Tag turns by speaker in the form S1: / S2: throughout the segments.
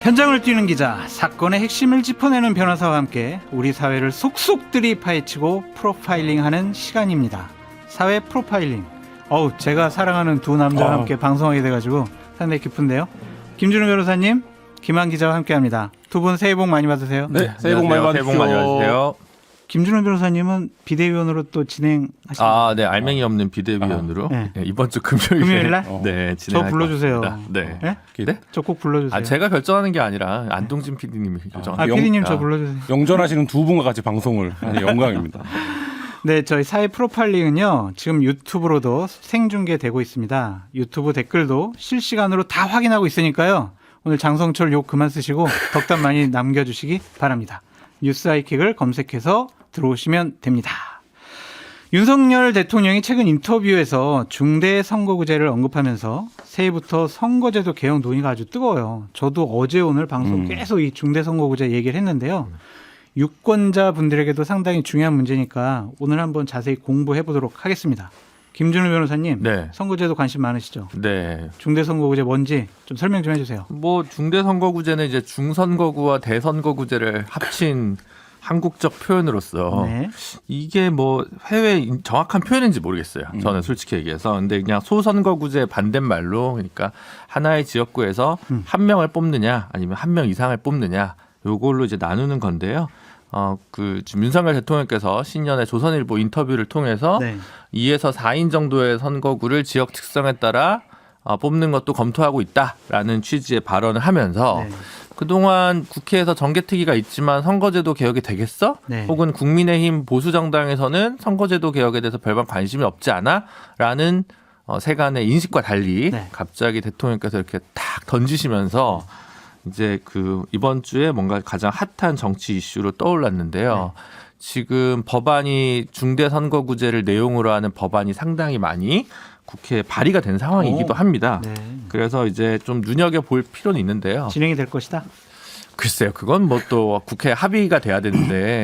S1: 현장을 뛰는 기자, 사건의 핵심을 짚어내는 변호사와 함께 우리 사회를 속속들이 파헤치고 프로파일링하는 시간입니다. 사회 프로파일링. 제가 사랑하는 두 남자와 함께 방송하게 돼가지고 상당히 기쁜데요. 김준우 변호사님, 김한 기자와 함께합니다. 두 분 새해 복 많이 받으세요.
S2: 네, 새해 복 많이 받으세요.
S3: 새해 복 많이 받으세요.
S1: 김준우 변호사님은 비대위원으로 또 진행하십니다.
S3: 네, 알맹이 없는 비대위원으로
S1: 네.
S3: 이번 주 금요일
S1: 날?
S3: 네,
S1: 저
S3: 진행할
S1: 불러주세요.
S3: 것 같습니다. 네.
S1: 네?
S3: 네?
S1: 저 꼭 불러주세요.
S3: 제가 결정하는 게 아니라 안동진 PD님이 결정하는
S1: PD님 저 불러주세요.
S2: 영전하시는 두 분과 같이 방송을 하니 영광입니다.
S1: 네, 저희 사회 프로파일링은요, 지금 유튜브로도 생중계되고 있습니다. 유튜브 댓글도 실시간으로 다 확인하고 있으니까요. 오늘 장성철 욕 그만 쓰시고 덕담 많이 남겨주시기 바랍니다. 뉴스 아이킥을 검색해서 들어오시면 됩니다. 윤석열 대통령이 최근 인터뷰에서 중대선거구제를 언급하면서 새해부터 선거제도 개혁 논의가 아주 뜨거워요. 저도 어제 오늘 방송 계속 이 중대선거구제 얘기를 했는데요. 유권자 분들에게도 상당히 중요한 문제니까 오늘 한번 자세히 공부해 보도록 하겠습니다. 김준우 변호사님,
S3: 네.
S1: 선거제도 관심 많으시죠?
S3: 네.
S1: 중대선거구제 뭔지 좀 설명 좀 해주세요.
S3: 중대선거구제는 이제 중선거구와 대선거구제를 합친 한국적 표현으로서
S1: 네.
S3: 이게 해외 정확한 표현인지 모르겠어요. 저는 솔직히 얘기해서. 근데 그냥 소선거구제 반대말로, 그러니까 하나의 지역구에서 한 명을 뽑느냐 아니면 한 명 이상을 뽑느냐, 요걸로 이제 나누는 건데요. 지금 윤석열 대통령께서 신년에 조선일보 인터뷰를 통해서
S1: 네.
S3: 2에서 4인 정도의 선거구를 지역 특성에 따라 뽑는 것도 검토하고 있다라는 취지의 발언을 하면서
S1: 네.
S3: 그동안 국회에서 정개특위가 있지만 선거제도 개혁이 되겠어?
S1: 네.
S3: 혹은 국민의힘 보수정당에서는 선거제도 개혁에 대해서 별반 관심이 없지 않아? 라는 세간의 인식과 달리
S1: 네.
S3: 갑자기 대통령께서 이렇게 탁 던지시면서 이제 이번 주에 뭔가 가장 핫한 정치 이슈로 떠올랐는데요.
S1: 네.
S3: 지금 법안이 중대선거구제를 내용으로 하는 법안이 상당히 많이 국회에 발의가 된 상황이기도 합니다.
S1: 네.
S3: 그래서 이제 좀 눈여겨볼 필요는 있는데요.
S1: 진행이 될 것이다.
S3: 글쎄요. 그건 또 국회 합의가 돼야 되는데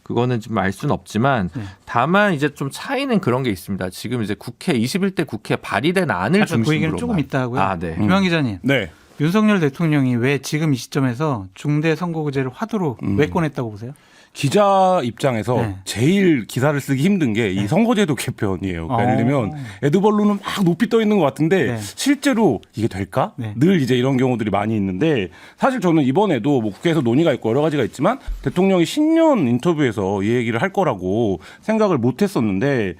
S3: 그거는 지금 알 수는 없지만
S1: 네.
S3: 다만 이제 좀 차이는 그런 게 있습니다. 지금 이제 21대 국회 발의된 안을
S1: 아까 그
S3: 중심으로.
S1: 얘기는 조금 있다 하고요.
S3: 네.
S1: 김한 기자님.
S2: 네.
S1: 윤석열 대통령이 왜 지금 이 시점에서 중대선거구제를 화두로 왜 꺼냈다고 보세요?
S2: 기자 입장에서
S1: 네.
S2: 제일 기사를 쓰기 힘든 게 이 선거제도 개편이에요. 그러니까 예를 들면 에드벌룬은 막 높이 떠 있는 것 같은데
S1: 네.
S2: 실제로 이게 될까?
S1: 네.
S2: 늘 이제 이런 경우들이 많이 있는데, 사실 저는 이번에도 국회에서 논의가 있고 여러 가지가 있지만 대통령이 신년 인터뷰에서 이 얘기를 할 거라고 생각을 못 했었는데,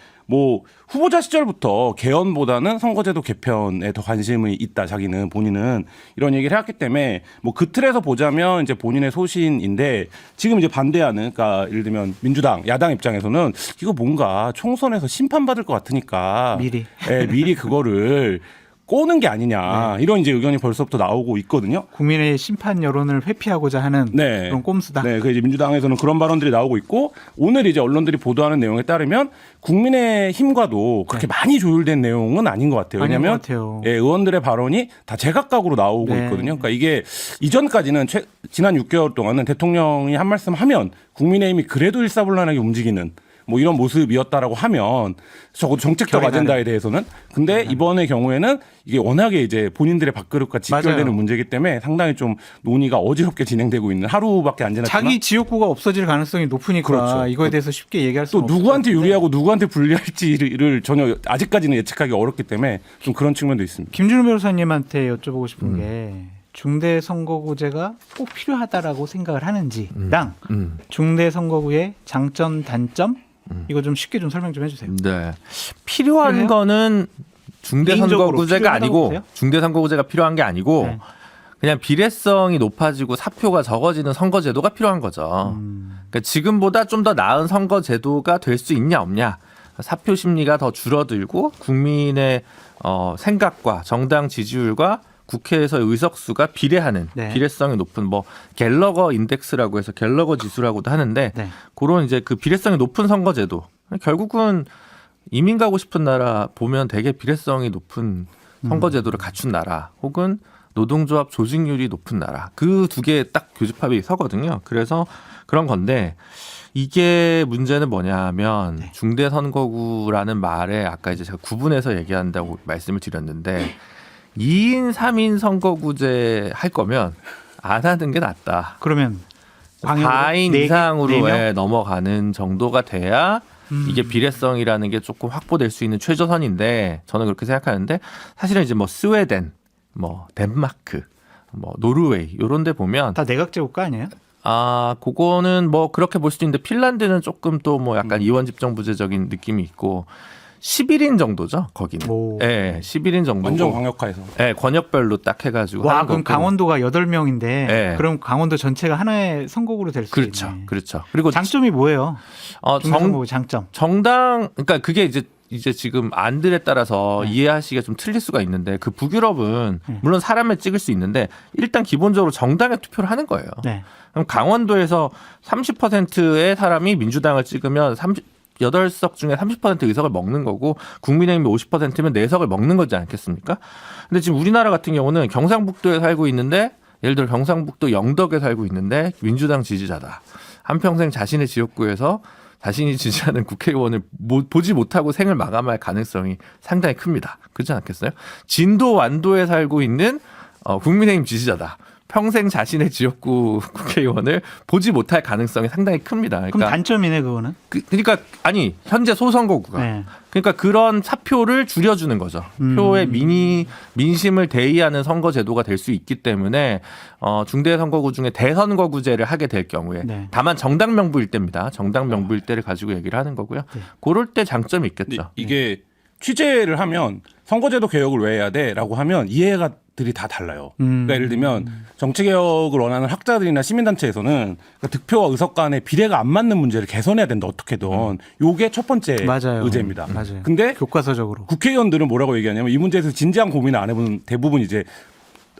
S2: 후보자 시절부터 개헌보다는 선거제도 개편에 더 관심이 있다. 자기는, 본인은 이런 얘기를 해왔기 때문에 그 틀에서 보자면 이제 본인의 소신인데, 지금 이제 반대하는, 그러니까 예를 들면 민주당, 야당 입장에서는 이거 뭔가 총선에서 심판받을 것 같으니까 미리 그거를 꼬는 게 아니냐, 이런 이제 의견이 벌써부터 나오고 있거든요.
S1: 국민의 심판 여론을 회피하고자 하는 그런 꼼수다.
S2: 네, 그 이제 민주당에서는 그런 발언들이 나오고 있고, 오늘 이제 언론들이 보도하는 내용에 따르면 국민의힘과도 그렇게 많이 조율된 내용은 아닌 것 같아요. 왜냐하면 의원들의 발언이 다 제각각으로 나오고 있거든요. 그러니까 이게 이전까지는 지난 6개월 동안은 대통령이 한 말씀 하면 국민의힘이 그래도 일사불란하게 움직이는 이런 모습이었다라고 하면, 적어도 정책적 아젠다에 대해서는. 근데 이번의 경우에는 이게 워낙에 이제 본인들의 밥그릇과 직결되는
S1: 맞아요.
S2: 문제이기 때문에 상당히 좀 논의가 어지럽게 진행되고 있는, 하루밖에 안 지났지만
S1: 자기 지역구가 없어질 가능성이 높으니까
S2: 그렇죠.
S1: 이거에 대해서 쉽게 얘기할 수
S2: 또
S1: 없고,
S2: 누구한테 유리하고 누구한테 불리할지를 전혀 아직까지는 예측하기 어렵기 때문에 좀 그런 측면도 있습니다.
S1: 김준우 변호사님한테 여쭤보고 싶은 게, 중대선거구제가 꼭 필요하다라고 생각을 하는지랑 중대선거구의 장점, 단점, 이거 좀 쉽게 좀 설명 좀 해주세요.
S3: 네. 필요한
S1: 그래요?
S3: 거는 중대선거구제가 아니고,
S1: 보세요?
S3: 중대선거구제가 필요한 게 아니고,
S1: 네.
S3: 그냥 비례성이 높아지고 사표가 적어지는 선거제도가 필요한 거죠. 그러니까 지금보다 좀 더 나은 선거제도가 될 수 있냐 없냐, 사표 심리가 더 줄어들고 국민의 생각과 정당 지지율과 국회에서의 의석수가 비례하는, 비례성이 높은 갤러거 인덱스라고 해서 갤러거 지수라고도 하는데, 그런 이제 그 비례성이 높은 선거제도, 결국은 이민 가고 싶은 나라 보면 되게 비례성이 높은 선거제도를 갖춘 나라, 혹은 노동조합 조직률이 높은 나라, 그 두 개 딱 교집합이 서거든요. 그래서 그런 건데, 이게 문제는 뭐냐면 중대선거구라는 말에 아까 이제 제가 구분해서 얘기한다고 말씀을 드렸는데, 2인 3인 선거구제 할 거면 안 하는 게 낫다.
S1: 그러면 광역으로
S3: 4인
S1: 네 개?
S3: 이상으로
S1: 네 명?
S3: 예, 넘어가는 정도가 돼야 이게 비례성이라는 게 조금 확보될 수 있는 최저선인데 저는 그렇게 생각하는데 사실은 이제 뭐 스웨덴, 뭐 덴마크, 뭐 노르웨이 이런 데 보면
S1: 다 내각제 국가 아니에요?
S3: 그거는 뭐 그렇게 볼 수도 있는데 핀란드는 조금 또 뭐 약간 이원 집정부제적인 느낌이 있고 11인 정도죠, 거기는.
S1: 오.
S3: 예, 11인 정도고.
S2: 완전 광역화해서.
S3: 예, 권역별로 딱 해가지고.
S1: 와,
S3: 하는
S1: 그럼
S3: 거고.
S1: 강원도가 8명인데
S3: 네.
S1: 그럼 강원도 전체가 하나의 선거구로 될 수
S3: 그렇죠,
S1: 있네.
S3: 그렇죠. 그리고
S1: 장점이 뭐예요? 중대선거구 장점.
S3: 정당, 그러니까 그게 이제 지금 안들에 따라서
S1: 네.
S3: 이해하시기가 좀 틀릴 수가 있는데 그 북유럽은
S1: 네.
S3: 물론 사람을 찍을 수 있는데 일단 기본적으로 정당에 투표를 하는 거예요.
S1: 네.
S3: 그럼 강원도에서 30%의 사람이 민주당을 찍으면 8석 중에 30% 의석을 먹는 거고 국민의힘이 50%면 4석을 먹는 거지 않겠습니까? 근데 지금 우리나라 같은 경우는 경상북도에 살고 있는데 예를 들어 경상북도 영덕에 살고 있는데 민주당 지지자다. 한평생 자신의 지역구에서 자신이 지지하는 국회의원을 보지 못하고 생을 마감할 가능성이 상당히 큽니다. 그렇지 않겠어요? 진도 완도에 살고 있는 국민의힘 지지자다. 평생 자신의 지역구 국회의원을 보지 못할 가능성이 상당히 큽니다.
S1: 그럼
S3: 그러니까
S1: 단점이네 그거는.
S3: 그러니까 아니 현재 소선거구가
S1: 네.
S3: 그러니까 그런 사표를 줄여주는 거죠. 표의 민심을 대의하는 선거 제도가 될 수 있기 때문에 중대 선거구 중에 대선거구제를 하게 될 경우에
S1: 네.
S3: 다만 정당 명부일 때입니다. 정당 명부일 때를 가지고 얘기를 하는 거고요.
S1: 네.
S3: 그럴 때 장점이
S2: 근데
S3: 있겠죠.
S2: 이게 취재를 하면 선거제도 개혁을 왜 해야 돼라고 하면 이해가 들이 다 달라요. 그러니까 예를 들면 정치개혁을 원하는 학자들이나 시민단체에서는 그러니까 득표와 의석 간의 비례가 안 맞는 문제를 개선해야 된다 어떻게든. 요게 첫 번째
S1: 맞아요.
S2: 의제입니다.
S1: 맞아요.
S2: 근데
S1: 교과서적으로.
S2: 국회의원들은 뭐라고 얘기하냐면 이 문제에서 진지한 고민을 안 해본 대부분 이제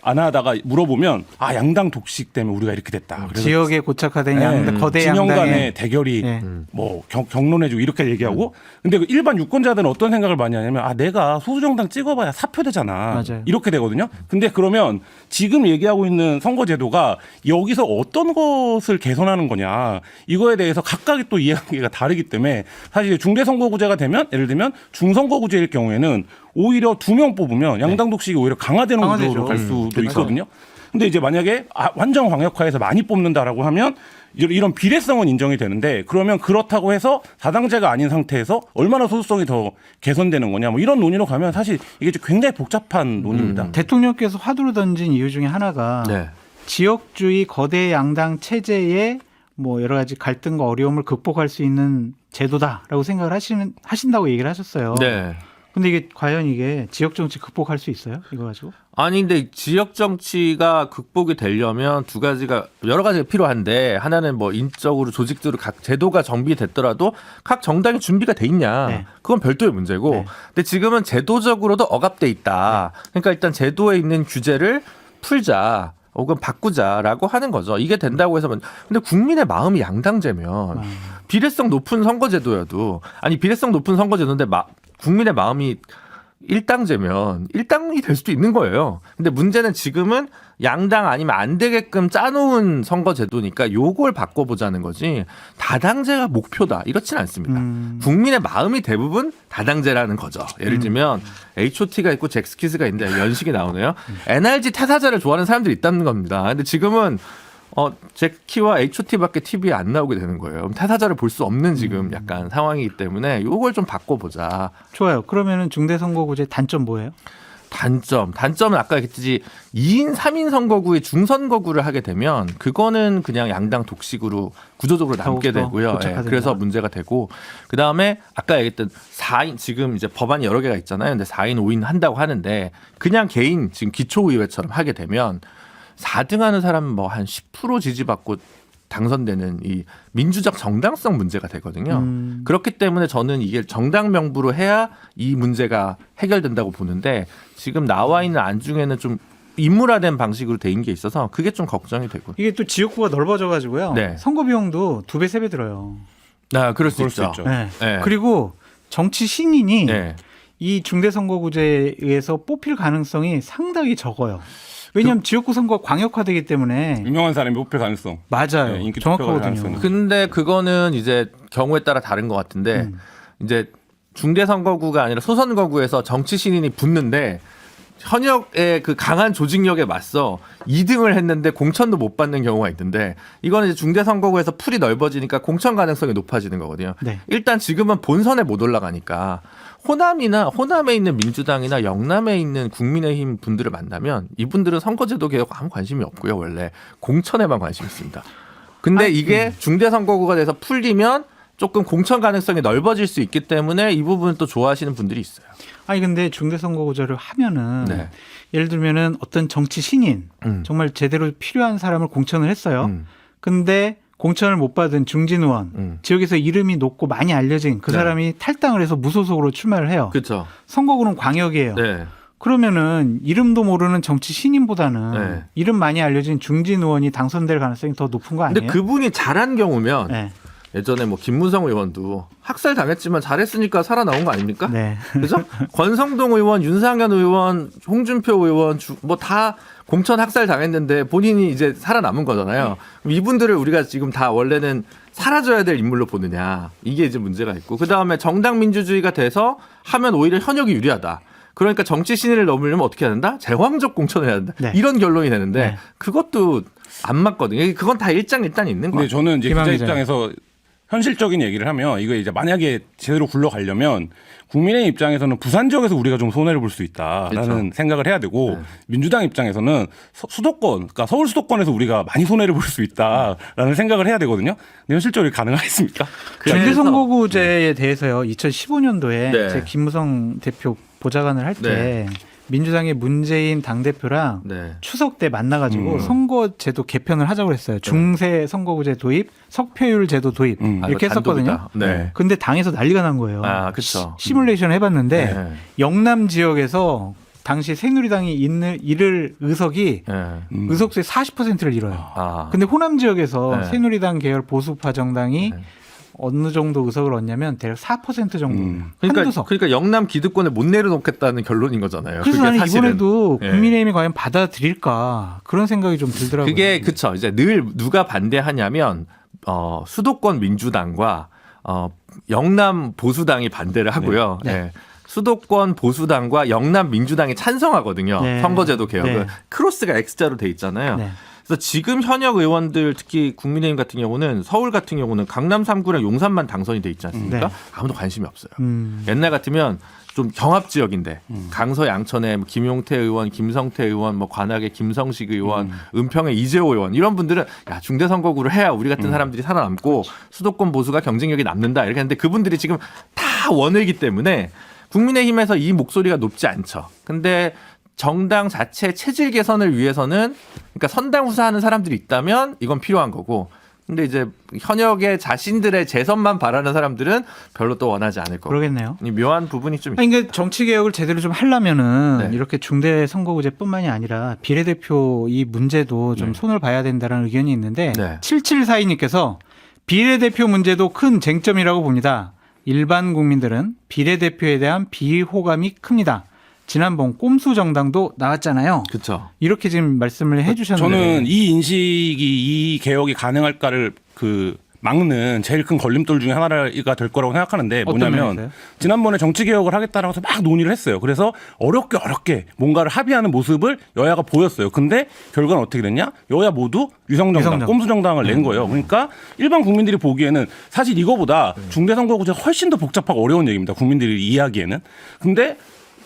S2: 안 하다가 물어보면 양당 독식 때문에 우리가 이렇게 됐다. 그래서
S1: 지역에 고착화된 거대
S2: 진영 간의
S1: 양당의
S2: 대결이
S1: 네.
S2: 뭐 경론해주고 이렇게 얘기하고 근데 그 일반 유권자들은 어떤 생각을 많이 하냐면 내가 소수정당 찍어봐야 사표되잖아.
S1: 맞아요.
S2: 이렇게 되거든요. 근데 그러면 지금 얘기하고 있는 선거제도가 여기서 어떤 것을 개선하는 거냐 이거에 대해서 각각의 또 이해관계가 다르기 때문에 사실 중대선거구제가 되면 예를 들면 중선거구제일 경우에는 오히려 2명 뽑으면 양당 독식이 오히려 강화되는
S1: 강화되죠.
S2: 구조로 갈 수도
S1: 그렇죠.
S2: 있거든요. 근데 이제 만약에 완전 광역화해서 많이 뽑는다라고 하면 이런 비례성은 인정이 되는데 그러면 그렇다고 해서 다당제가 아닌 상태에서 얼마나 소수성이 더 개선되는 거냐 뭐 이런 논의로 가면 사실 이게 좀 굉장히 복잡한 논의입니다.
S1: 대통령께서 화두로 던진 이유 중에 하나가
S3: 네.
S1: 지역주의 거대 양당 체제의 뭐 여러 가지 갈등과 어려움을 극복할 수 있는 제도다라고 생각을 하신다고 얘기를 하셨어요.
S3: 네.
S1: 근데 이게 과연 이게 지역 정치 극복할 수 있어요? 이거 가지고?
S3: 아니 근데 지역 정치가 극복이 되려면 두 가지가 여러 가지가 필요한데 하나는 뭐 인적으로 조직적으로 각 제도가 정비됐더라도 각 정당이 준비가 돼 있냐
S1: 네.
S3: 그건 별도의 문제고
S1: 네.
S3: 근데 지금은 제도적으로도 억압돼 있다. 그러니까 일단 제도에 있는 규제를 풀자. 혹은 바꾸자라고 하는 거죠. 이게 된다고 해서 근데 국민의 마음이 양당제면 비례성 높은 선거제도여도 아니 비례성 높은 선거제도인데 국민의 마음이 일당제면 일당이 될 수도 있는 거예요. 근데 문제는 지금은 양당 아니면 안 되게끔 짜놓은 선거제도니까 요걸 바꿔보자는 거지 다당제가 목표다 이렇진 않습니다. 국민의 마음이 대부분 다당제라는 거죠. 예를 들면 H.O.T가 있고 잭스키스가 있는데 연식이 나오네요. NRG 퇴사자를 좋아하는 사람들이 있다는 겁니다. 근데 지금은 잭키와 H.O.T밖에 TV에 안 나오게 되는 거예요. 그럼 퇴사자를 볼 수 없는 지금 약간 상황이기 때문에 요걸 좀 바꿔보자.
S1: 좋아요. 그러면은 중대선거구제 단점 뭐예요?
S3: 단점은 아까 얘기했듯이 2인 3인 선거구에 중선거구를 하게 되면 그거는 그냥 양당 독식으로 구조적으로 남게
S1: 더욱더
S3: 되고요.
S1: 고착화된다.
S3: 그래서 문제가 되고 그다음에 아까 얘기했던 4인 지금 이제 법안이 여러 개가 있잖아요. 근데 4인 5인 한다고 하는데 그냥 개인 지금 기초의회처럼 하게 되면 4등 하는 사람은 뭐 한 10% 지지받고 당선되는 이 민주적 정당성 문제가 되거든요. 그렇기 때문에 저는 이게 정당 명부로 해야 이 문제가 해결된다고 보는데 지금 나와 있는 안 중에는 좀 인물화된 방식으로 돼 있는 게 있어서 그게 좀 걱정이 되고.
S1: 이게 또 지역구가 넓어져 가지고요.
S3: 네.
S1: 선거 비용도 2배, 3배 들어요.
S3: 그럴 수
S2: 그럴 수
S3: 있죠.
S2: 있죠.
S1: 네.
S3: 네.
S1: 그리고 정치 신인이
S3: 네.
S1: 이 중대선거구제에 의해서 뽑힐 가능성이 상당히 적어요. 왜냐하면 지역구 선거가 광역화되기 때문에
S2: 유명한 사람이 뽑힐 가능성.
S1: 맞아요.
S2: 네, 인기 투표가
S1: 정확하거든요.
S2: 가능성이.
S3: 근데 그거는 이제 경우에 따라 다른 것 같은데 이제 중대선거구가 아니라 소선거구에서 정치 신인이 붙는데 현역의 그 강한 조직력에 맞서 2등을 했는데 공천도 못 받는 경우가 있는데 이거는 이제 중대선거구에서 풀이 넓어지니까 공천 가능성이 높아지는 거거든요.
S1: 네.
S3: 일단 지금은 본선에 못 올라가니까 호남에 있는 민주당이나 영남에 있는 국민의힘 분들을 만나면 이분들은 선거제도 개혁 아무 관심이 없고요. 원래 공천에만 관심이 있습니다. 근데 이게 중대선거구가 돼서 풀리면 조금 공천 가능성이 넓어질 수 있기 때문에 이 부분은 또 좋아하시는 분들이 있어요.
S1: 아니 근데 중대선거구제를 하면은
S3: 네.
S1: 예를 들면은 어떤 정치 신인 정말 제대로 필요한 사람을 공천을 했어요. 근데 공천을 못 받은 중진 의원 지역에서 이름이 높고 많이 알려진 그
S3: 네.
S1: 사람이 탈당을 해서 무소속으로 출마를 해요.
S3: 그렇죠.
S1: 선거구는 광역이에요.
S3: 네.
S1: 그러면은 이름도 모르는 정치 신인보다는
S3: 네.
S1: 이름 많이 알려진 중진 의원이 당선될 가능성이 더 높은 거 아니에요?
S3: 근데 그분이 잘한 경우면
S1: 네.
S3: 예전에 뭐 김문성 의원도 학살 당했지만 잘했으니까 살아나온 거 아닙니까?
S1: 네.
S3: 그죠? 권성동 의원, 윤상현 의원, 홍준표 의원 뭐 다 공천 학살 당했는데 본인이 이제 살아남은 거잖아요. 그럼 이분들을 우리가 지금 다 원래는 사라져야 될 인물로 보느냐 이게 이제 문제가 있고 그 다음에 정당 민주주의가 돼서 하면 오히려 현역이 유리하다. 그러니까 정치 신인을 넘으려면 어떻게 해야 된다? 제왕적 공천을 해야 된다.
S1: 네.
S3: 이런 결론이 되는데
S1: 네.
S3: 그것도 안 맞거든요. 그건 다 일단 있는 거예요.
S2: 근데 저는 이제 기자
S1: 희망이잖아요.
S2: 입장에서 현실적인 얘기를 하면 이거 이제 만약에 제대로 굴러가려면 국민의 입장에서는 부산 지역에서 우리가 좀 손해를 볼 수 있다라는
S3: 그렇죠.
S2: 생각을 해야 되고
S3: 네.
S2: 민주당 입장에서는 수도권, 그러니까 서울 수도권에서 우리가 많이 손해를 볼 수 있다라는 생각을 해야 되거든요. 근데 현실적으로 가능하겠습니까?
S1: 중대선거구제에 대해서요. 2015년도에
S3: 네.
S1: 제 김무성 대표 보좌관을 할 때 민주당의 문재인 당대표랑
S3: 네.
S1: 추석 때 만나가지고 선거제도 개편을 하자고 했어요. 중세 선거구제 도입, 석패율 제도 도입
S3: 아,
S1: 이렇게
S3: 이거
S1: 했었거든요.
S3: 단독이다. 네.
S1: 근데 당에서 난리가 난 거예요.
S3: 아, 그렇죠.
S1: 시뮬레이션 해봤는데
S3: 네.
S1: 영남 지역에서 당시 새누리당이 잃을 의석이
S3: 네.
S1: 의석수의 40%를 잃어요.
S3: 아.
S1: 근데 호남 지역에서
S3: 네.
S1: 새누리당 계열 보수파 정당이
S3: 네.
S1: 어느 정도 의석을 얻냐면 대략 4% 정도.
S3: 그러니까,
S1: 한두 석.
S3: 그러니까 영남 기득권을 못 내려놓겠다는 결론인 거잖아요.
S1: 그래서
S3: 그게
S1: 나는
S3: 사실은.
S1: 이번에도
S3: 예.
S1: 국민의힘이 과연 받아들일까 그런 생각이 좀 들더라고요.
S3: 그게 그쵸. 이제 늘 누가 반대하냐면 수도권 민주당과 영남 보수당이 반대를 하고요.
S1: 네.
S3: 예. 수도권 보수당과 영남 민주당이 찬성하거든요.
S1: 네.
S3: 선거제도 개혁은
S1: 네.
S3: 크로스가 X자로 돼 있잖아요.
S1: 네.
S3: 그래서 지금 현역 의원들 특히 국민의힘 같은 경우는 서울 같은 경우는 강남 3구랑 용산만 당선이 돼 있지 않습니까?
S1: 네.
S3: 아무도 관심이 없어요.
S1: 음.
S3: 옛날 같으면 좀 경합 지역인데 강서 양천에 뭐 김용태 의원, 김성태 의원, 뭐 관악의 김성식 의원, 은평의 이재호 의원 이런 분들은 야 중대 선거구를 해야 우리 같은 사람들이 살아남고 수도권 보수가 경쟁력이 남는다 이렇게 했는데 그분들이 지금 다 원외이기 때문에 국민의힘에서 이 목소리가 높지 않죠. 근데 정당 자체 체질 개선을 위해서는 그러니까 선당 후사하는 사람들이 있다면 이건 필요한 거고 근데 이제 현역의 자신들의 재선만 바라는 사람들은 별로 또 원하지 않을 거고
S1: 그러겠네요.
S3: 이 묘한 부분이 좀
S1: 아니, 그러니까 정치 개혁을 제대로 좀 하려면은
S3: 네.
S1: 이렇게 중대 선거구제뿐만이 아니라 비례대표 이 문제도 좀 손을 봐야 된다는 의견이 있는데
S3: 네.
S1: 7742님께서 비례대표 문제도 큰 쟁점이라고 봅니다. 일반 국민들은 비례대표에 대한 비호감이 큽니다. 지난번 꼼수 정당도 나왔잖아요.
S3: 그렇죠.
S1: 이렇게 지금 말씀을 해주셨는데
S2: 저는 이 인식이 이 개혁이 가능할까를 막는 제일 큰 걸림돌 중에 하나가 될 거라고 생각하는데
S1: 어떤
S2: 뭐냐면
S1: 면에서요?
S2: 지난번에 정치 개혁을 하겠다라고 해서 막 논의를 했어요. 그래서 어렵게 뭔가를 합의하는 모습을 여야가 보였어요. 근데 결과는 어떻게 됐냐? 여야 모두 위성정당,
S1: 위성정당.
S2: 꼼수정당을 낸 거예요. 그러니까 일반 국민들이 보기에는 사실 이거보다 중대선거구제가 훨씬 더 복잡하고 어려운 얘기입니다. 국민들이 이해하기에는. 근데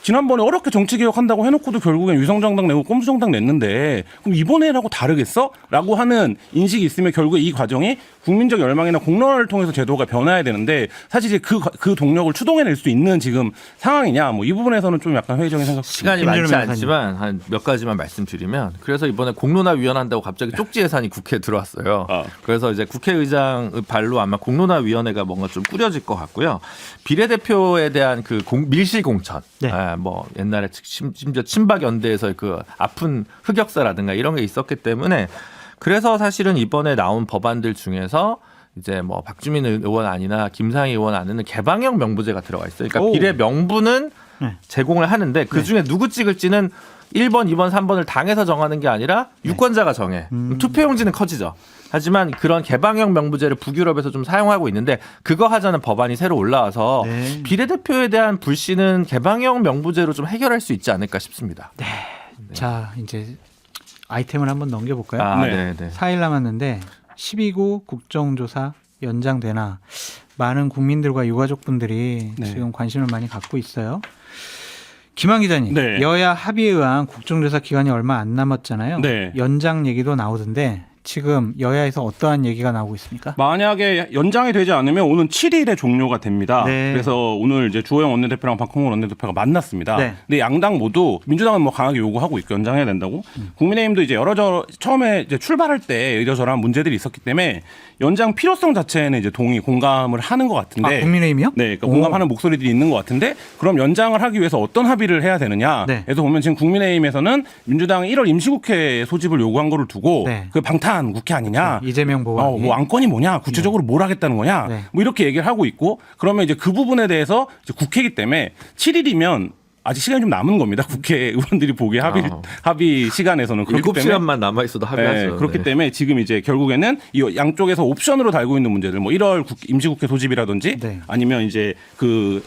S2: 지난번에 어렵게 정치개혁한다고 해놓고도 결국엔 위성정당 내고 꼼수정당 냈는데 그럼 이번에라고 다르겠어? 라고 하는 인식이 있으면 결국 이 과정이 국민적 열망이나 공론화를 통해서 제도가 변화해야 되는데 사실 이제 그 동력을 추동해낼 수 있는 지금 상황이냐 뭐 이 부분에서는 좀 약간 회의적인 생각.
S3: 시간이
S1: 김준호
S3: 많지
S1: 변호사님.
S3: 않지만 한 몇 가지만 말씀드리면 그래서 이번에 공론화 위원한다고 갑자기 쪽지 예산이 국회에 들어왔어요. 그래서 이제 국회의장 발로 아마 공론화 위원회가 뭔가 좀 꾸려질 것 같고요. 비례대표에 대한 그 밀실 공천.
S1: 네.
S3: 뭐 옛날에 심지어 친박연대에서 그 아픈 흑역사라든가 이런 게 있었기 때문에 그래서 사실은 이번에 나온 법안들 중에서 이제 뭐 박주민 의원 아니나 김상희 의원 안에는 개방형 명부제가 들어가 있어요. 그러니까
S1: 오.
S3: 비례 명부는
S1: 네.
S3: 제공을 하는데 그중에 누구 찍을지는 1번, 2번, 3번을 당에서 정하는 게 아니라 유권자가 정해. 투표용지는 커지죠. 하지만 그런 개방형 명부제를 북유럽에서 좀 사용하고 있는데 그거 하자는 법안이 새로 올라와서
S1: 네.
S3: 비례대표에 대한 불씨는 개방형 명부제로 좀 해결할 수 있지 않을까 싶습니다.
S1: 자, 이제 아이템을 한번 넘겨볼까요?
S3: 아,
S2: 네.
S3: 네.
S1: 4일 남았는데 12구 국정조사 연장되나 많은 국민들과 유가족분들이
S2: 네.
S1: 지금 관심을 많이 갖고 있어요. 김한 기자님,
S2: 네.
S1: 여야 합의에 의한 국정조사 기간이 얼마 안 남았잖아요.
S2: 네.
S1: 연장 얘기도 나오던데 지금 여야에서 어떠한 얘기가 나오고 있습니까?
S2: 만약에 연장이 되지 않으면 오는 7일에 종료가 됩니다.
S1: 네.
S2: 그래서 오늘 이제 주호영 원내대표랑 박홍근 원내대표가 만났습니다.
S1: 네.
S2: 근데 양당 모두 민주당은 뭐 강하게 요구하고 있고 연장해야 된다고. 국민의힘도 이제 처음에 이제 출발할 때 이러저러한 문제들이 있었기 때문에 연장 필요성 자체는 이제 공감을 하는 것 같은데.
S1: 아, 국민의힘이요?
S2: 네, 그러니까 공감하는 목소리들이 있는 것 같은데 그럼 연장을 하기 위해서 어떤 합의를 해야 되느냐.
S1: 네.
S2: 그래서 보면 지금 국민의힘에서는 민주당이 1월 임시국회 소집을 요구한 거를 두고
S1: 네.
S2: 그 방탄 국회 아니냐.
S1: 이재명 보고
S2: 뭐 안건이 뭐냐, 구체적으로 뭘 하겠다는 거냐,
S1: 네.
S2: 뭐 이렇게 얘기를 하고 있고 그러면 이제 그 부분에 대해서 이제 국회이기 때문에 7일이면 아직 시간이 좀 남은 겁니다. 국회의원들이 보기에 합의 시간에서는 그렇기 때문에
S3: 7시간만 남아 있어도 합의하죠.
S2: 네, 그렇기
S3: 네.
S2: 때문에 지금 이제 결국에는 이 양쪽에서 옵션으로 달고 있는 문제들, 뭐 1월 임시국회 소집이라든지
S1: 네.
S2: 아니면 이제 그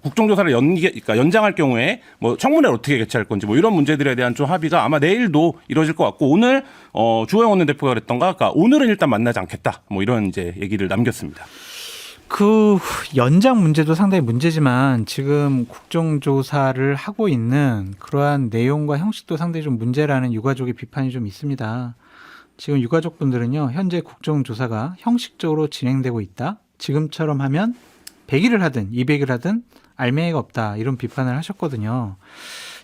S2: 국정조사를 그러니까 연장할 경우에 뭐 청문회를 어떻게 개최할 건지 뭐 이런 문제들에 대한 좀 합의가 아마 내일도 이루어질 것 같고 오늘 주호영 원내대표가 그랬던가, 그러니까 오늘은 일단 만나지 않겠다, 뭐 이런 이제 얘기를 남겼습니다.
S1: 그 연장 문제도 상당히 문제지만 지금 국정조사를 하고 있는 그러한 내용과 형식도 상당히 좀 문제라는 유가족의 비판이 좀 있습니다. 지금 유가족분들은요, 현재 국정조사가 형식적으로 진행되고 있다. 지금처럼 하면 100일을 하든 200일 하든 알맹이가 없다, 이런 비판을 하셨거든요.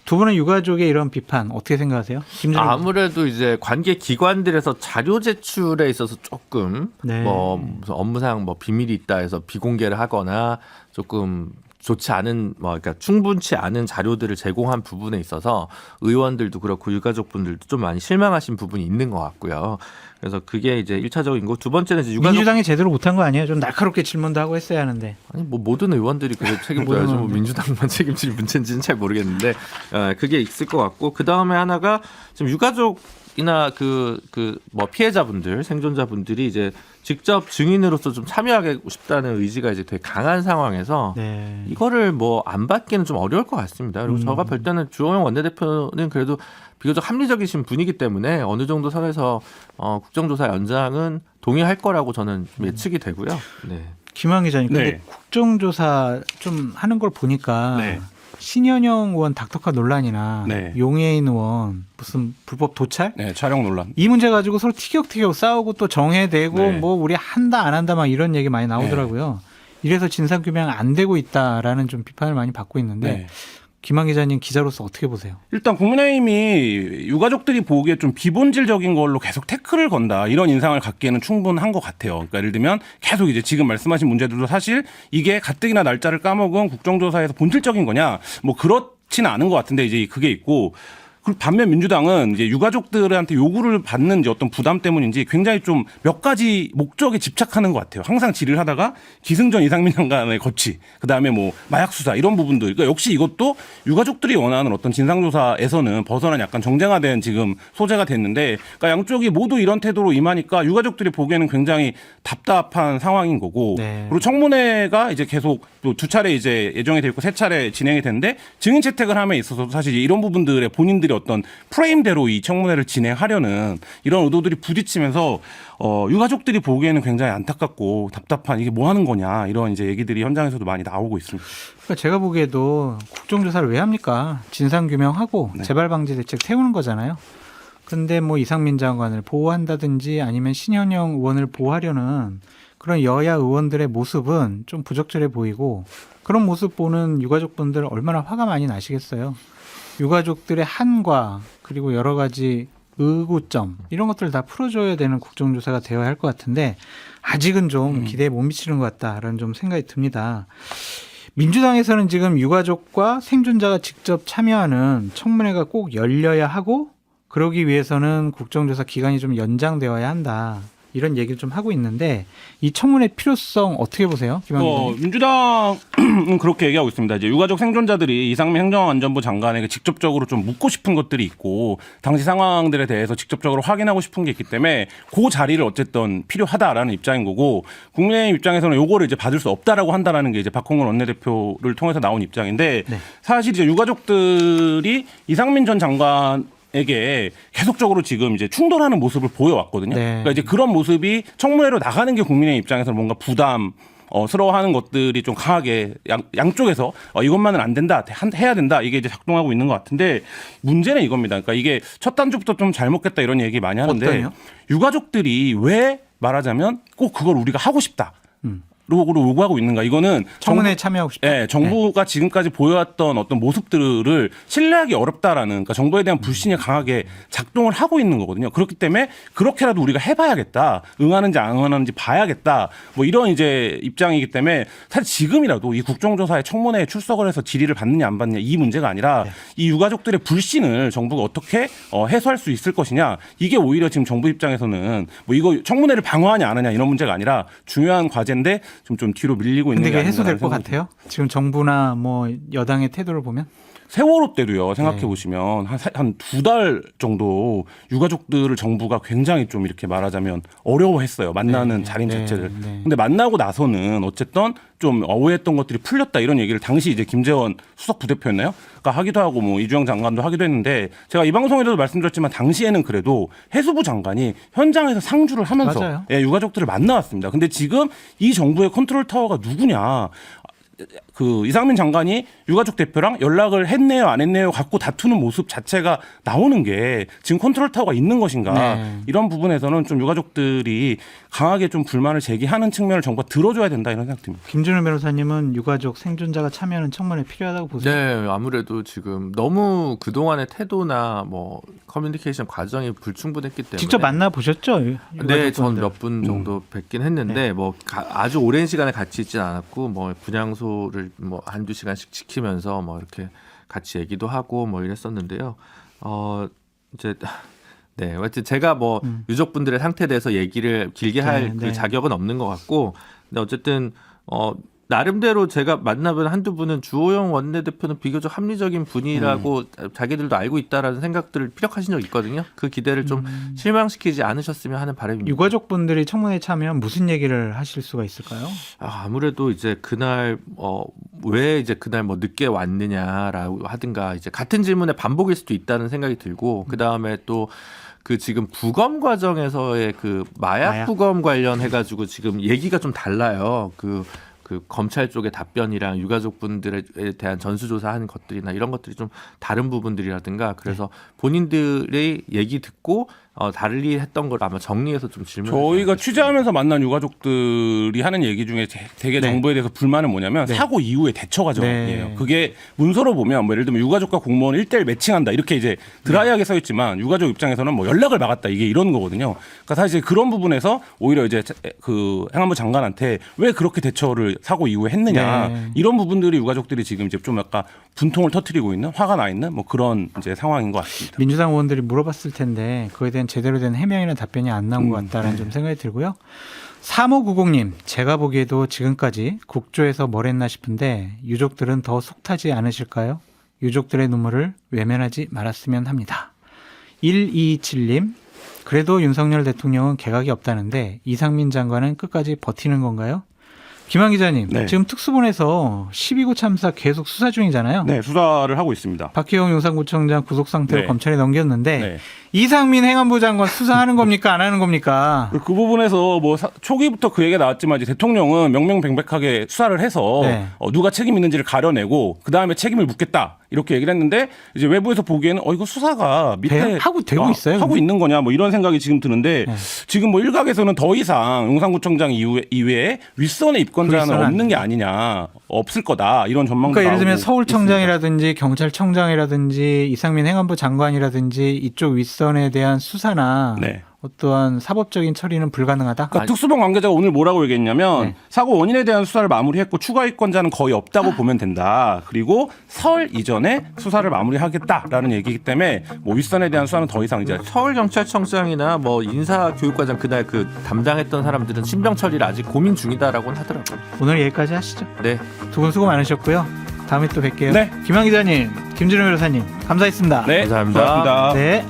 S1: 두 분은 유가족의 이런 비판 어떻게 생각하세요? 김준일
S3: 아무래도 이제 관계 기관들에서 자료 제출에 있어서 조금
S1: 네.
S3: 뭐 무슨 업무상 뭐 비밀이 있다 해서 비공개를 하거나 조금 좋지 않은 뭐 그러니까 충분치 않은 자료들을 제공한 부분에 있어서 의원들도 그렇고 유가족분들도 좀 많이 실망하신 부분이 있는 것 같고요. 그래서 그게 이제 1차적인 거고 두 번째는 이제 유가족
S1: 민주당이 제대로 못한 거 아니에요? 좀 날카롭게 질문도 하고 했어야 하는데.
S3: 아니 뭐 모든 의원들이 그래 책임져야죠. 뭐
S1: 의원들.
S3: 민주당만 책임질 문제인지는 잘 모르겠는데 그게 있을 것 같고 그 다음에 하나가 지금 유가족이나 그 뭐 피해자분들 생존자분들이 이제 직접 증인으로서 좀 참여하고 싶다는 의지가 이제 되게 강한 상황에서
S1: 네.
S3: 이거를 뭐 안 받기는 좀 어려울 것 같습니다. 그리고 제가 볼 때는 주호영 원내대표는 그래도 비교적 합리적이신 분이기 때문에 어느 정도 선에서 국정조사 연장은 동의할 거라고 저는 좀 예측이 되고요. 네.
S1: 김한 기자님, 근데
S2: 네.
S1: 국정조사 좀 하는 걸 보니까
S2: 네.
S1: 신현영 의원 닥터카 논란이나
S2: 네.
S1: 용해인 의원 무슨 불법 도찰?
S2: 네, 촬영 논란.
S1: 이 문제 가지고 서로 티격태격 싸우고 또 정해대고
S2: 네.
S1: 뭐 우리 한다 안 한다 막 이런 얘기 많이 나오더라고요. 이래서 진상규명 안 되고 있다라는 좀 비판을 많이 받고 있는데
S2: 네.
S1: 김한 기자님 기자로서 어떻게 보세요?
S2: 일단 국민의힘이 유가족들이 보기에 좀 비본질적인 걸로 계속 태클을 건다, 이런 인상을 갖기에는 충분한 것 같아요. 그러니까 예를 들면 계속 이제 지금 말씀하신 문제들도 사실 이게 가뜩이나 날짜를 까먹은 국정조사에서 본질적인 거냐, 뭐 그렇지는 않은 것 같은데 이제 그게 있고, 그리고 반면 민주당은 이제 유가족들한테 요구를 받는 이제 어떤 부담 때문인지 굉장히 좀 몇 가지 목적에 집착하는 것 같아요. 항상 질의를 하다가 기승전 이상민 장관의 거취, 그 다음에 뭐 마약 수사 이런 부분들. 그러니까 역시 이것도 유가족들이 원하는 어떤 진상조사에서는 벗어난 약간 정쟁화된 지금 소재가 됐는데, 그러니까 양쪽이 모두 이런 태도로 임하니까 유가족들이 보기에는 굉장히 답답한 상황인 거고.
S1: 네.
S2: 그리고 청문회가 이제 계속 또 2차례 이제 예정이 돼 있고 3차례 진행이 됐는데 증인 채택을 함에 있어서 사실 이런 부분들에 본인들이 어떤 프레임대로 이 청문회를 진행하려는 이런 의도들이 부딪히면서 유가족들이 보기에는 굉장히 안타깝고 답답한, 이게 뭐 하는 거냐, 이런 이제 얘기들이 현장에서도 많이 나오고 있습니다.
S1: 그러니까 제가 보기에도 국정조사를 왜 합니까? 진상규명하고
S2: 네.
S1: 재발방지 대책 세우는 거잖아요. 근데 뭐 이상민 장관을 보호한다든지 아니면 신현영 의원을 보호하려는 그런 여야 의원들의 모습은 좀 부적절해 보이고, 그런 모습 보는 유가족분들 얼마나 화가 많이 나시겠어요. 유가족들의 한과 그리고 여러 가지 의구점 이런 것들을 다 풀어줘야 되는 국정조사가 되어야 할 것 같은데 아직은 좀 기대에 못 미치는 것 같다라는 좀 생각이 듭니다. 민주당에서는 지금 유가족과 생존자가 직접 참여하는 청문회가 꼭 열려야 하고, 그러기 위해서는 국정조사 기간이 좀 연장되어야 한다, 이런 얘기를 좀 하고 있는데 이 청문회 필요성 어떻게 보세요, 김한기 의원님?
S2: 민주당은 그렇게 얘기하고 있습니다. 이제 유가족 생존자들이 이상민 행정안전부 장관에게 직접적으로 좀 묻고 싶은 것들이 있고 당시 상황들에 대해서 직접적으로 확인하고 싶은 게 있기 때문에 그 자리를 어쨌든 필요하다라는 입장인 거고 국민의힘 입장에서는 요거를 이제 받을 수 없다라고 한다라는 게 이제 박홍근 원내대표를 통해서 나온 입장인데
S1: 네.
S2: 사실 이제 유가족들이 이상민 전 장관에게 계속적으로 지금 이제 충돌하는 모습을 보여왔거든요.
S1: 네.
S2: 그러니까 이제 그런 모습이 청문회로 나가는 게 국민의 입장에서 뭔가 부담스러워하는 것들이 좀 강하게 양쪽에서 이것만은 안 된다, 해야 된다 이게 이제 작동하고 있는 것 같은데 문제는 이겁니다. 그러니까 이게 첫 단추부터 좀 잘못겠다 이런 얘기 많이 하는데
S1: 어떠냐?
S2: 유가족들이 왜 말하자면 꼭 그걸 우리가 하고 싶다. 로 요구하고 있는가? 이거는
S1: 청문회에 참여하고 싶다.
S2: 네, 정부가 지금까지 보여왔던 어떤 모습들을 신뢰하기 어렵다라는, 그러니까 정부에 대한 불신이 강하게 작동을 하고 있는 거거든요. 그렇기 때문에 그렇게라도 우리가 해봐야겠다, 응하는지 안 응하는지 봐야겠다, 뭐 이런 이제 입장이기 때문에 사실 지금이라도 이 국정조사에 청문회에 출석을 해서 질의를 받느냐 안 받느냐 이 문제가 아니라 이 유가족들의 불신을 정부가 어떻게 해소할 수 있을 것이냐, 이게 오히려 지금 정부 입장에서는 뭐 이거 청문회를 방어하냐 안 하냐 이런 문제가 아니라 중요한 과제인데 좀 뒤로 밀리고 있는
S1: 근데
S2: 게
S1: 이게 해소될 것
S2: 생각이
S1: 같아요? 지금 정부나 뭐 여당의 태도를 보면?
S2: 세월호 때도요. 생각해 보시면 한 두 달 정도 유가족들을 정부가 굉장히 좀 이렇게 말하자면 어려워했어요. 만나는 자리 자체를. 근데 만나고 나서는 어쨌든 좀 오해했던 것들이 풀렸다 이런 얘기를 당시 이제 김재원 수석 부대표였나요? 그러니까 하기도 하고 뭐 이주영 장관도 하기도 했는데 제가 이 방송에서도 말씀드렸지만 당시에는 그래도 해수부 장관이 현장에서 상주를 하면서
S1: 맞아요.
S2: 유가족들을 만나왔습니다. 근데 지금 이 정부의 컨트롤 타워가 누구냐? 그 이상민 장관이 유가족 대표랑 연락을 했네요 안 했네요 갖고 다투는 모습 자체가 나오는 게 지금 컨트롤 타워가 있는 것인가,
S1: 네.
S2: 이런 부분에서는 좀 유가족들이 강하게 좀 불만을 제기하는 측면을 정부가 들어줘야 된다 이런 생각 듭니다.
S1: 김준우 변호사님은 유가족 생존자가 참여하는 청문회 필요하다고 보세요?
S3: 네, 아무래도 지금 너무 그동안의 태도나 뭐 커뮤니케이션 과정이 불충분했기 때문에
S1: 직접 만나 보셨죠?
S3: 네, 전 몇 분 정도 뵙긴 했는데 뭐 아주 오랜 시간을 같이 있진 않았고 뭐 분향소를 뭐 한두 시간씩 지키면서 뭐 이렇게 같이 얘기도 하고 뭐 이랬었는데요. 이제 네, 하여튼 제가 뭐 유족분들의 상태에 대해서 얘기를 길게 할 그 자격은 없는 것 같고, 근데 어쨌든 나름대로 제가 만나본 한두 분은 주호영 원내대표는 비교적 합리적인 분이라고 자기들도 알고 있다라는 생각들을 피력하신 적 있거든요. 그 기대를 좀 실망시키지 않으셨으면 하는 바람입니다.
S1: 유가족분들이 청문회에 참여하면 무슨 얘기를 하실 수가 있을까요?
S3: 아무래도 이제 그날 왜 이제 그날 뭐 늦게 왔느냐라고 하든가 이제 같은 질문의 반복일 수도 있다는 생각이 들고, 그 다음에 또 그 지금 부검 과정에서의 그 마약 부검 관련해 가지고 지금 얘기가 좀 달라요. 그 검찰 쪽의 답변이랑 유가족분들에 대한 전수조사하는 것들이나 이런 것들이 좀 다른 부분들이라든가, 그래서 본인들의 얘기 듣고 달리 했던 걸 아마 정리해서 좀 질문.
S2: 저희가 취재하면서 만난 유가족들이 하는 얘기 중에 되게 정부에 대해서 불만은 뭐냐면 사고 이후의 대처 과정이에요. 그게 문서로 보면 뭐 예를 들면 유가족과 공무원 1대1 매칭한다 이렇게 이제 드라이하게 써 있지만 유가족 입장에서는 뭐 연락을 막았다 이게 이런 거거든요. 그러니까 사실 그런 부분에서 오히려 이제 그 행안부 장관한테 왜 그렇게 대처를 사고 이후에 했느냐, 이런 부분들이 유가족들이 지금 이제 좀 약간 분통을 터뜨리고 있는, 화가 나 있는 뭐 그런 이제 상황인 것 같습니다.
S1: 민주당 의원들이 물어봤을 텐데 그거에 대한 제대로 된 해명이나 답변이 안 나온 것 같다는 좀 생각이 들고요. 3590님, 제가 보기에도 지금까지 국조에서 뭘 했나 싶은데 유족들은 더 속타지 않으실까요? 유족들의 눈물을 외면하지 말았으면 합니다. 127님, 그래도 윤석열 대통령은 개각이 없다는데 이상민 장관은 끝까지 버티는 건가요? 김한 기자님,
S2: 네.
S1: 지금 특수본에서 12구 참사 계속 수사 중이잖아요.
S2: 네, 수사를 하고 있습니다.
S1: 박희영 용산구청장 구속 상태로
S2: 네.
S1: 검찰에 넘겼는데
S2: 네.
S1: 이상민 행안부 장관 수사하는 겁니까 안 하는 겁니까?
S2: 그 부분에서 뭐 초기부터 그 얘기가 나왔지만 이제 대통령은 명명백백하게 수사를 해서 누가 책임 있는지를 가려내고 그 다음에 책임을 묻겠다 이렇게 얘기를 했는데, 이제 외부에서 보기에는 이거 수사가 밑에
S1: 되고 있어요?
S2: 하고 있는 거냐 뭐 이런 생각이 지금 드는데 지금 뭐 일각에서는 더 이상 용산구청장 이외에 윗선의 입건자는 없는 게 아니냐, 없을 거다 이런 전망도
S1: 그러니까 예를 들면
S2: 나오고
S1: 서울청장이라든지
S2: 있습니다.
S1: 경찰청장이라든지 이상민 행안부 장관이라든지 이쪽 윗선에 대한 수사나 어떠한 사법적인 처리는 불가능하다.
S2: 그러니까 특수본 관계자가 오늘 뭐라고 얘기했냐면
S1: 네.
S2: 사고 원인에 대한 수사를 마무리했고 추가 이권자는 거의 없다고 보면 된다. 그리고 설 이전에 수사를 마무리하겠다라는 얘기이기 때문에 뭐 윗선에 대한 수사는 더 이상 이제
S3: 서울경찰청장이나 뭐 인사교육과장 그날 그 담당했던 사람들은 신병 처리를 아직 고민 중이다라고는 하더라고요.
S1: 오늘 여기까지 하시죠.
S3: 네.
S1: 두 분 수고 많으셨고요. 다음에 또 뵐게요.
S2: 네.
S1: 김한 기자님, 김준호 변호사님 감사했습니다.
S2: 네,
S3: 감사합니다.
S2: 고맙습니다.
S1: 네.